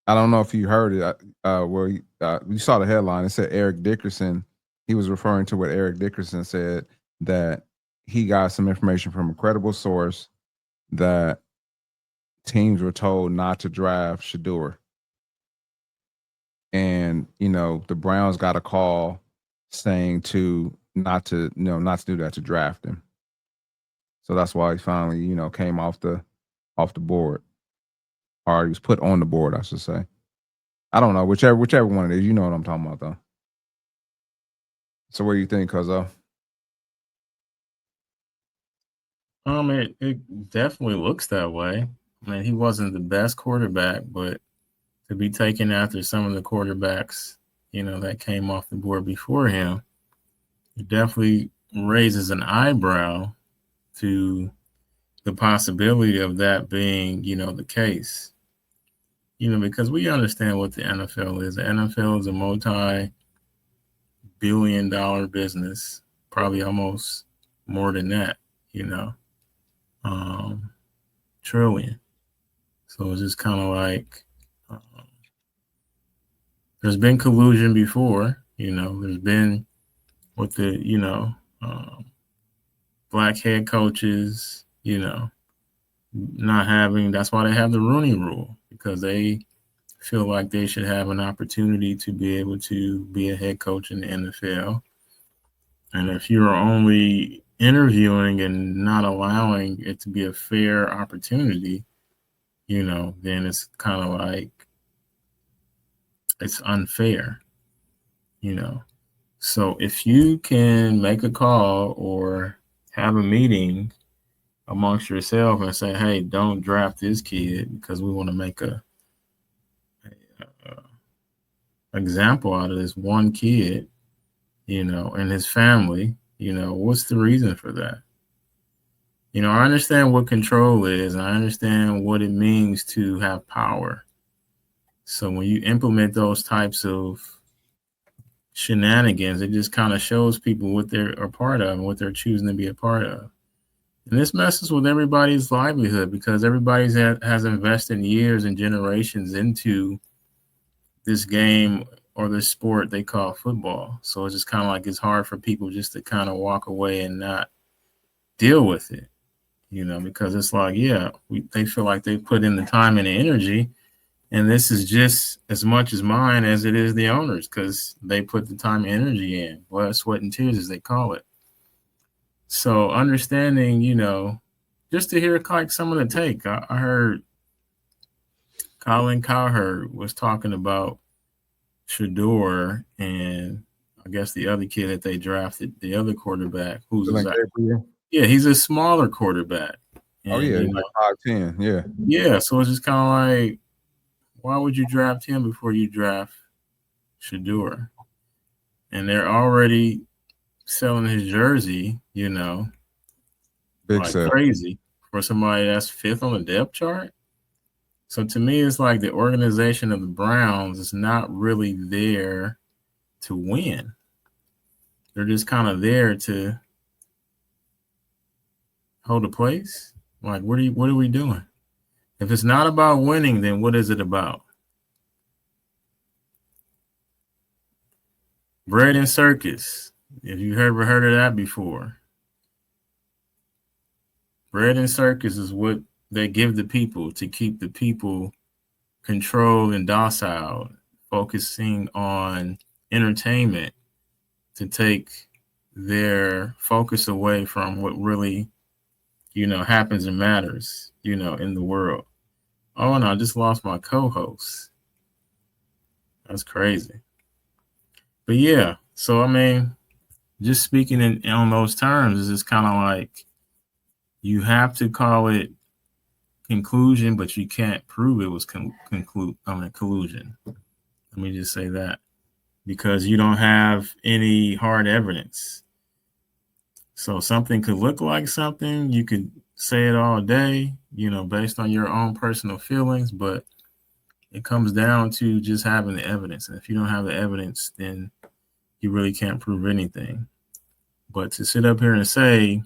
I don't know if you heard it. Where you saw the headline. It said Eric Dickerson. He was referring to what Eric Dickerson said, that he got some information from a credible source that teams were told not to draft Shador, and the Browns got a call saying to not to not to do that, to draft him. So that's why he finally came off the board, or he was put on the board, I should say. I don't know, whichever one it is. You know what I'm talking about, though. So what do you think, Cuzzo? It definitely looks that way. I mean, he wasn't the best quarterback, but to be taken after some of the quarterbacks, that came off the board before him, it definitely raises an eyebrow to the possibility of that being, the case. Because we understand what the NFL is. The NFL is a multi-billion-dollar business, probably almost more than that, um, trillion. So it's just kind of like um, there's been collusion before, there's been with the, black head coaches, not having, that's why they have the Rooney rule, because they feel like they should have an opportunity to be able to be a head coach in the NFL. And if you're only interviewing and not allowing it to be a fair opportunity, then it's kind of like it's unfair, you know. So if you can make a call or have a meeting amongst yourself and say, "Hey, don't draft this kid because we want to make a example out of this one kid," and his family, what's the reason for that? I understand what control is, and I understand what it means to have power. So when you implement those types of shenanigans, it just kind of shows people what they're a part of and what they're choosing to be a part of. And this messes with everybody's livelihood because everybody's has invested years and generations into this game or this sport they call football. So it's just kind of like it's hard for people just to kind of walk away and not deal with it, because it's like, yeah, they feel like they put in the time and the energy, and this is just as much as mine as it is the owners because they put the time and energy in, blood, sweat, and tears, as they call it. So understanding, just to hear like some of the take, I heard Colin Cowherd was talking about Shador and I guess the other kid that they drafted, the other quarterback, Dylan Gabriel? yeah, he's a smaller quarterback, Oh and yeah, he's like 5'10". Yeah. yeah, so it's just kind of like, why would you draft him before you draft Shador? And they're already selling his jersey, Big like sell. crazy for somebody that's fifth on the depth chart. So to me, it's like the organization of the Browns is not really there to win. They're just kind of there to hold a place. Like, what are we doing? If it's not about winning, then what is it about? Bread and circus. If you ever heard of that before, bread and circus is what they give the people to keep the people controlled and docile, focusing on entertainment to take their focus away from what really, happens and matters, in the world. Oh, and I just lost my co-host. That's crazy. But yeah, so I mean, just speaking on those terms, is just kind of like you have to call it conclusion, but you can't prove it was collusion. Let me just say that because you don't have any hard evidence. So something could look like something. You could say it all day, based on your own personal feelings, but it comes down to just having the evidence. And if you don't have the evidence, then you really can't prove anything. But to sit up here and say,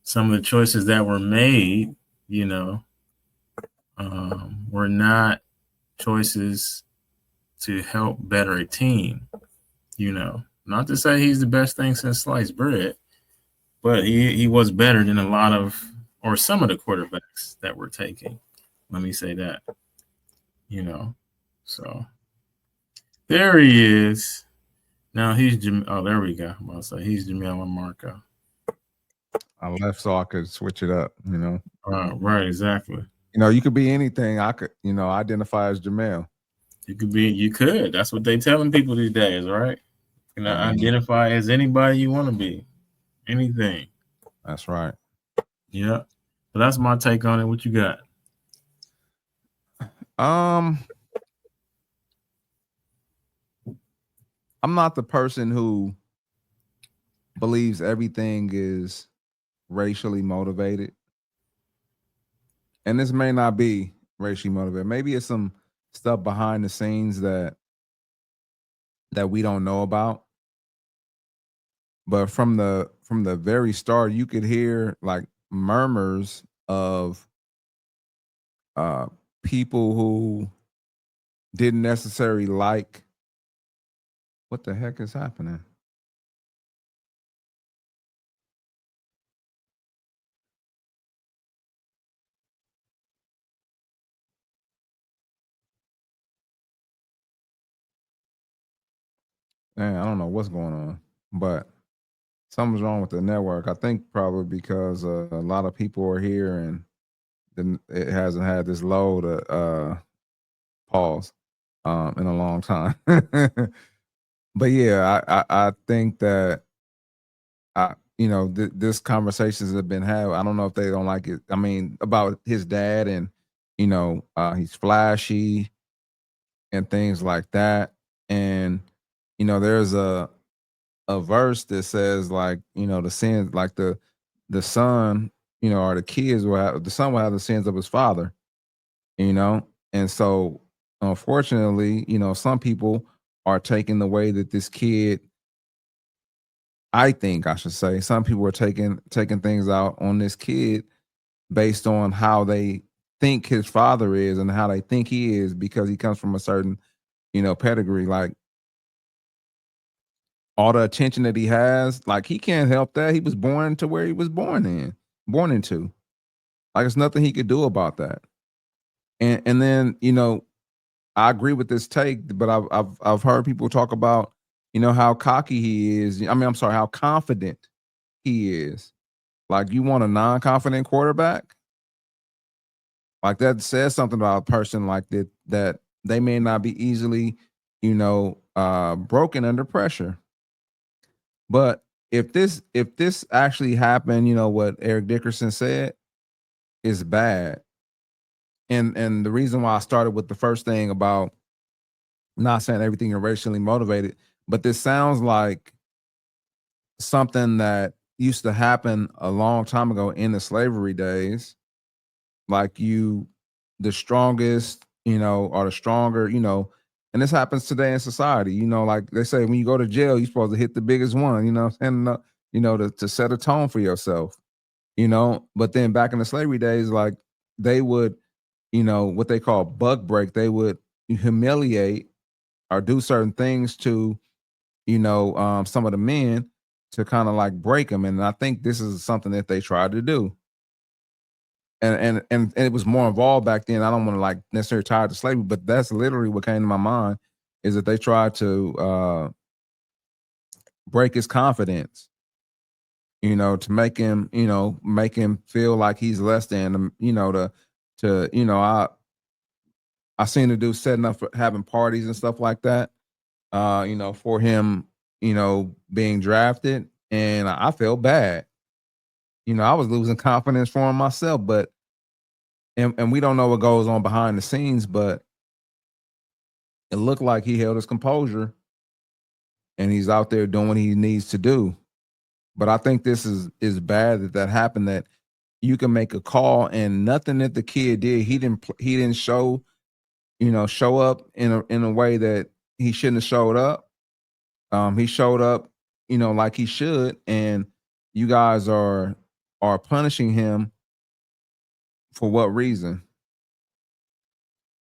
some of the choices that were made, were not choices to help better a team. Not to say he's the best thing since sliced bread, but he was better than a lot of, or some of the quarterbacks that were taking. Let me say that. So there he is. Now he's oh, there we go. I'm about to say he's Jamel Marco. I left so I could switch it up, Right, exactly. You could be anything. I could, identify as Jamel. You could. That's what they telling people these days, right? Identify as anybody you want to be. Anything. That's right. Yeah. So that's my take on it. What you got? I'm not the person who believes everything is racially motivated. And this may not be racially motivated. Maybe it's some stuff behind the scenes that we don't know about. But from the very start, you could hear like murmurs of people who didn't necessarily like what the heck is happening. Man, I don't know what's going on, but something's wrong with the network. I think probably because a lot of people are here and then it hasn't had this load pause in a long time. But yeah, I think that this conversations have been had. I don't know if they don't like it. I mean, about his dad and he's flashy and things like that. And there's a verse that says like the sins, like the son, or the kids will have, the son will have the sins of his father. And so unfortunately, some people are taking the way that this kid, I think I should say, some people are taking things out on this kid based on how they think his father is and how they think he is because he comes from a certain, pedigree. Like all the attention that he has, like he can't help that. He was born to where he was born into. Like there's nothing he could do about that. And then, I agree with this take, but I've heard people talk about, how cocky he is. I mean, I'm sorry, how confident he is. Like you want a non-confident quarterback? Like that says something about a person like that they may not be easily, broken under pressure. But if this actually happened, what Eric Dickerson said is bad. And the reason why I started with the first thing about not saying everything is racially motivated, but this sounds like something that used to happen a long time ago in the slavery days. Like the strongest, or the stronger, and this happens today in society. Like they say, when you go to jail, you're supposed to hit the biggest one, and to set a tone for yourself, But then back in the slavery days, like they would, what they call bug break, they would humiliate or do certain things to, some of the men to kind of like break them. And I think this is something that they tried to do. And it was more involved back then. I don't want to like necessarily tie it to slavery, but that's literally what came to my mind is that they tried to break his confidence, to make him, feel like he's less than them, I seen the dude setting up for having parties and stuff like that, for him, being drafted. And I felt bad. I was losing confidence for him myself, but and we don't know what goes on behind the scenes, but it looked like he held his composure and he's out there doing what he needs to do. But I think this is bad that happened, that you can make a call and nothing that the kid did, he didn't show up in a way that he shouldn't have showed up. He showed up, like he should, and you guys are punishing him for what reason?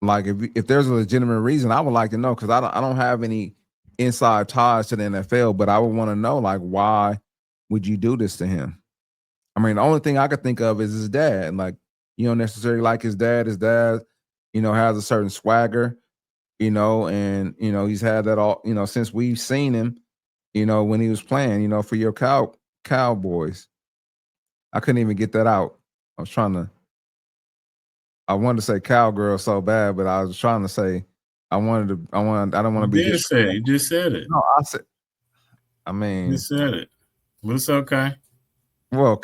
like if there's a legitimate reason, I would like to know, because I don't have any inside ties to the NFL, but I would want to know, like, why would you do this to him? I mean, the only thing I could think of is his dad. Like, you don't necessarily like his dad. His dad, has a certain swagger, and he's had that all, since we've seen him, when he was playing, for your Cowboys. I couldn't even get that out. I wanted to say cowgirl so bad, but I was trying to say I don't want to be disrespectful. You just said it. No, I mean, you said it. But it's okay. Well,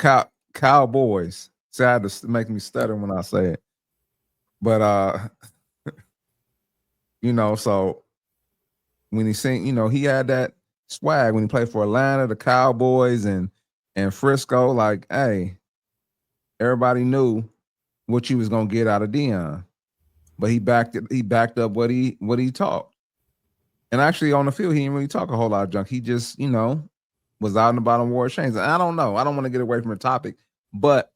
Cowboys. See, I had to make me stutter when I say it. But so when he sing, he had that swag when he played for Atlanta, the Cowboys, and Frisco. Like, hey, everybody knew what you was gonna get out of Deion, but he backed up what he taught. And actually, on the field, he didn't really talk a whole lot of junk. He just, was out in the bottom war chains. And I don't know. I don't want to get away from the topic, but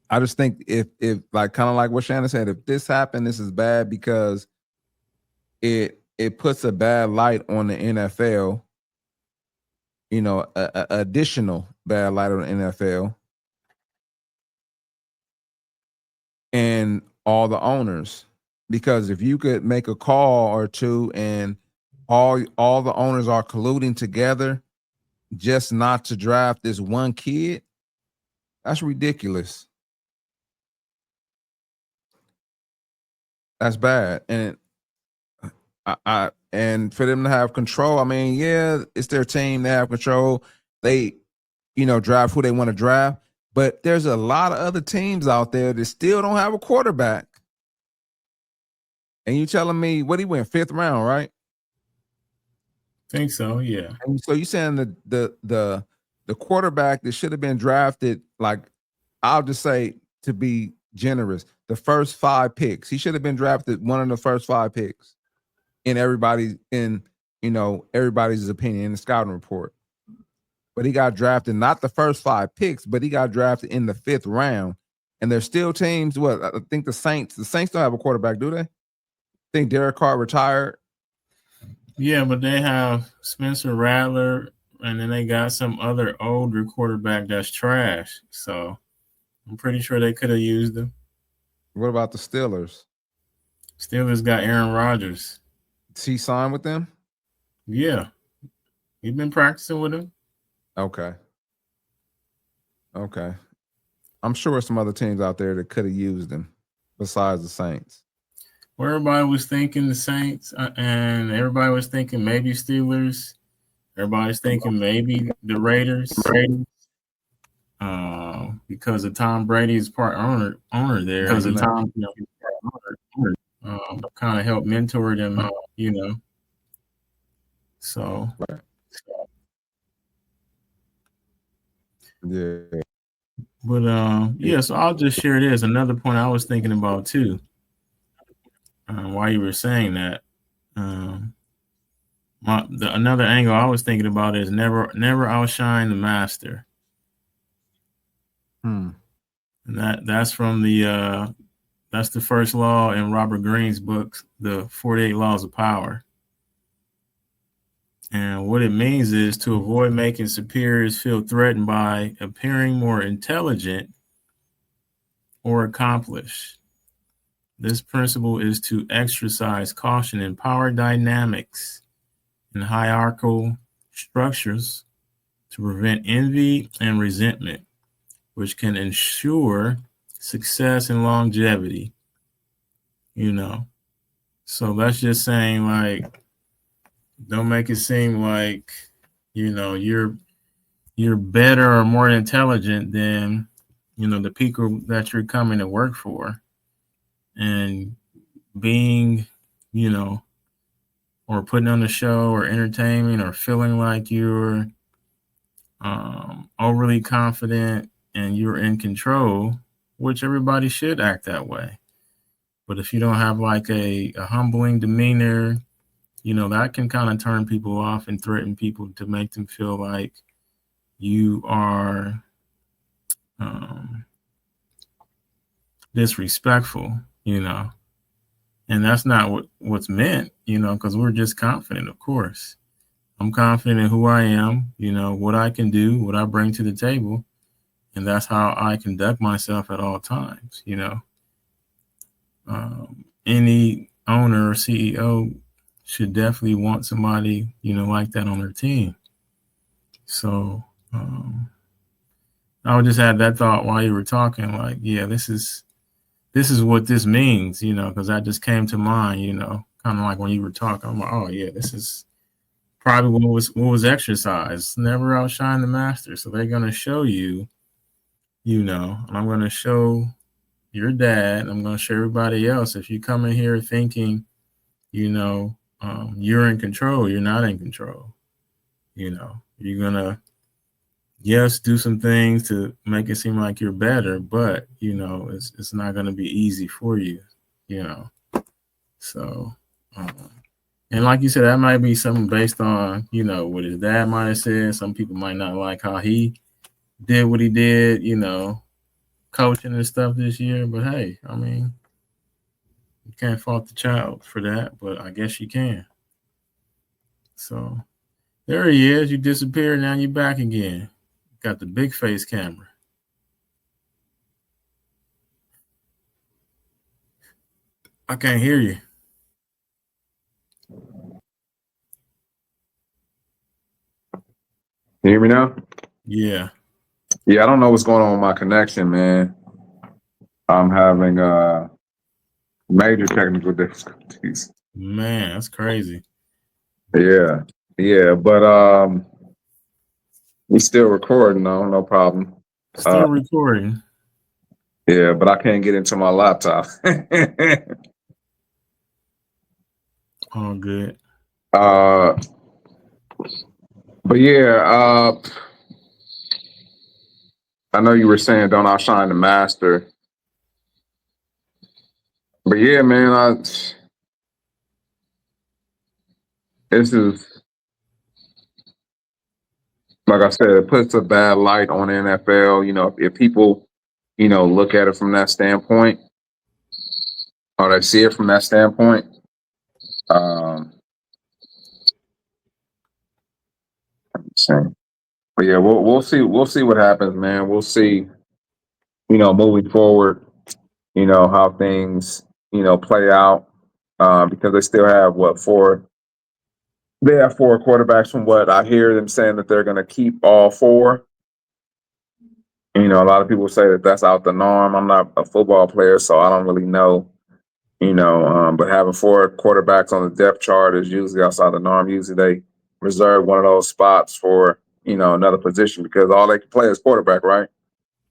I just think if like kind of like what Shannon said, if this happened, this is bad because it puts a bad light on the NFL. A additional bad light on the NFL and all the owners. Because if you could make a call or two and all the owners are colluding together just not to draft this one kid, that's ridiculous. That's bad. And and for them to have control, I mean, yeah, it's their team. They have control. They, draft who they want to draft. But there's a lot of other teams out there that still don't have a quarterback. And you telling me what he went 5th round, right? Think so, yeah. And so you saying the quarterback that should have been drafted, like, I'll just say, to be generous, the first 5 picks. He should have been drafted one of the first 5 picks in everybody's opinion in the scouting report. But he got drafted not the first 5 picks, but he got drafted in the 5th round. And there's still teams. What, I think the Saints don't have a quarterback, do they? I think Derek Carr retired. Yeah, but they have Spencer Rattler, and then they got some other older quarterback that's trash. So I'm pretty sure they could have used him. What about the Steelers? Steelers got Aaron Rodgers. Did he sign with them? Yeah. He's been practicing with him. Okay. I'm sure some other teams out there that could have used him besides the Saints. Well, everybody was thinking the Saints, and everybody was thinking maybe Steelers. Everybody's thinking maybe the Raiders. Because of Tom Brady's part owner there. Because of Tom, kind of helped mentor them, So, right. Yeah. But so I'll just share this. Another point I was thinking about too. While you were saying that, another angle I was thinking about is never outshine the master. And that's from that's the first law in Robert Greene's book, The 48 Laws of Power. And what it means is to avoid making superiors feel threatened by appearing more intelligent or accomplished. This principle is to exercise caution in power dynamics and hierarchical structures to prevent envy and resentment, which can ensure success and longevity. So that's just saying, like, don't make it seem like, you're better or more intelligent than, the people that you're coming to work for. And being, or putting on a show or entertainment or feeling like you're overly confident and you're in control, which everybody should act that way. But if you don't have like a humbling demeanor, that can kind of turn people off and threaten people to make them feel like you are disrespectful, And that's not what's meant, because we're just confident, of course. I'm confident in who I am, what I can do, what I bring to the table. And that's how I conduct myself at all times, Any owner or CEO should definitely want somebody, like that on their team. So I would just have that thought while you were talking, like, yeah, this is what this means, because that just came to mind, kind of like when you were talking. I'm like, oh yeah, this is probably what was exercised. Never outshine the master. So they're gonna show you, and I'm gonna show your dad, and I'm gonna show everybody else. If you come in here thinking, you're in control, you're not in control. You're gonna, yes, do some things to make it seem like you're better, but it's not going to be easy for you, So, and like you said, that might be something based on what his dad might have said. Some people might not like how he did what he did, coaching and stuff this year. But hey, I mean, you can't fault the child for that, but I guess you can. So there he is. You disappeared, now you're back again. Got the big face camera. I can't hear you. Can you hear me now? Yeah. Yeah, I don't know what's going on with my connection, man. I'm having major technical difficulties. Man, that's crazy. Yeah, but we still recording though, no problem. Still recording. Yeah, but I can't get into my laptop. All good. But yeah, I know you were saying don't outshine the master. But yeah, man, this is, like I said, it puts a bad light on the NFL. If people, look at it from that standpoint, or they see it from that standpoint, but yeah, we'll see what happens, man. We'll see, moving forward, how things, play out, because they still have they have four quarterbacks. From what I hear them saying, that they're going to keep all four. A lot of people say that that's out the norm. I'm not a football player, so I don't really know. But having four quarterbacks on the depth chart is usually outside the norm. Usually they reserve one of those spots for, another position, because all they can play is quarterback, right?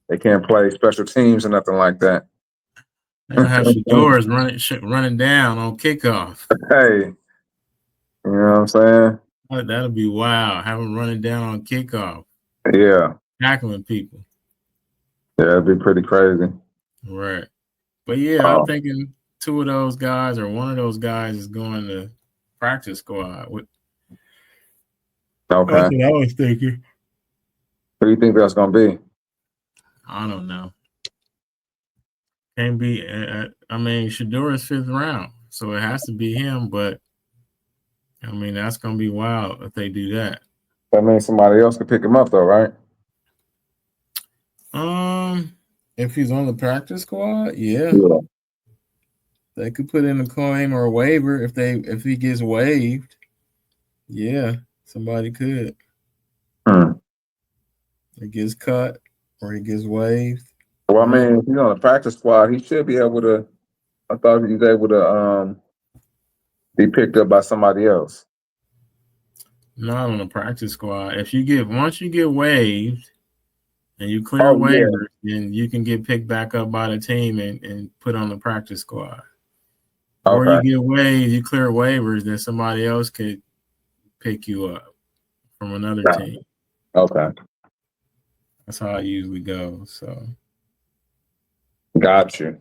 They can't play special teams or nothing like that. They'll have Shador's running down on kickoff. Hey, you know what I'm saying? That'll be wild. Have them running down on kickoff. Yeah. Tackling people. Yeah, it'd be pretty crazy. Right. But yeah, I'm thinking two of those guys or one of those guys is going to practice squad. Okay. That's what I was thinking. Who do you think that's going to be? I don't know. Can't be. I mean, Shador is 5th round, so it has to be him. But I mean, that's going to be wild if they do that. That means somebody else could pick him up, though, right? If he's on the practice squad, yeah. They could put in a claim or a waiver if he gets waived. Yeah, somebody could. It gets cut or he gets waived. Well, I mean, if he's on the practice squad, he should be able to. I thought he was able to be picked up by somebody else. Not on the practice squad. Once you get waived and you clear waivers, then you can get picked back up by the team and put on the practice squad. Or you get waived, you clear waivers, then somebody else could pick you up from another team. Okay. That's how it usually goes. So got you.